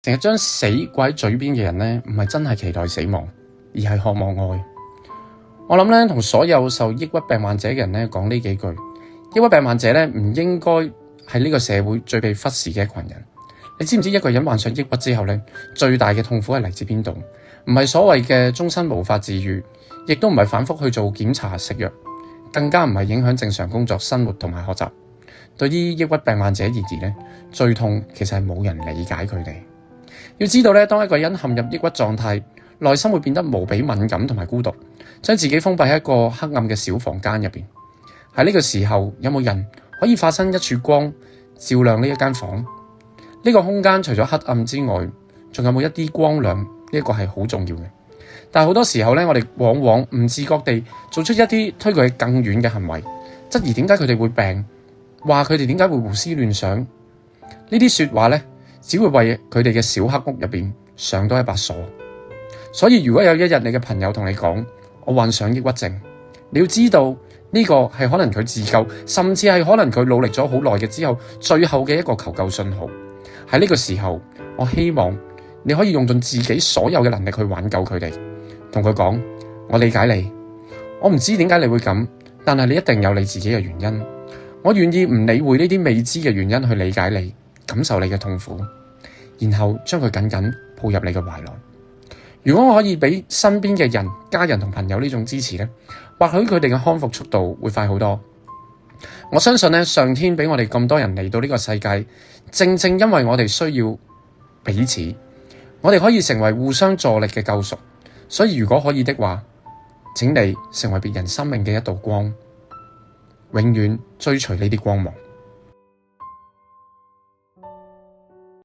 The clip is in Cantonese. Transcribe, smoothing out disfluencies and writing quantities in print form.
成日將死掛喺嘴邊嘅人呢，唔係真係期待死亡，而係渴望愛。我諗呢，同所有受抑鬱病患者嘅人呢講呢幾句，抑鬱病患者呢唔應該係呢個社會最被忽視嘅一群人。你知唔知一個人患上抑鬱之後呢，最大嘅痛苦係嚟自邊度？唔係所謂嘅終身無法治癒，亦都唔係反覆去做檢查食藥，更加唔係影響正常工作、生活同埋學習。對於抑鬱病患者而言呢，最痛其實係冇人理解佢哋。要知道咧，當一個人陷入抑鬱狀態，內心會變得無比敏感同埋孤獨，將自己封閉喺一個黑暗嘅小房間入邊。喺呢個時候，有冇人可以發生一束光，照亮呢一間房？呢個空間除咗黑暗之外，仲有冇一啲光亮？呢一個係好重要嘅。但係好多時候咧，我哋往往唔自覺地做出一啲推佢更遠嘅行為，質疑點解佢哋會病，話佢哋點解會胡思亂想。呢啲說話咧，只會為佢哋嘅小黑屋入邊上多一把鎖。所以如果有一日你嘅朋友同你講我患上抑鬱症，你要知道呢個係可能佢自救，甚至係可能佢努力咗好耐嘅之後最後嘅一個求救信號。喺呢個時候，我希望你可以用盡自己所有嘅能力去挽救佢哋，同佢講，我理解你，我唔知點解你會咁，但係你一定有你自己嘅原因，我願意唔理會呢啲未知嘅原因去理解你，感受你嘅痛苦，然後將佢緊緊抱入你嘅懷內。如果我可以俾身邊嘅人、家人同朋友呢種支持呢，或許佢哋嘅康復速度會快好多。我相信呢，上天俾我哋咁多人嚟到呢個世界，正正因為我哋需要彼此，我哋可以成為互相助力嘅救贖。所以如果可以的話，請你成為別人生命嘅一道光，永遠追隨呢啲光芒。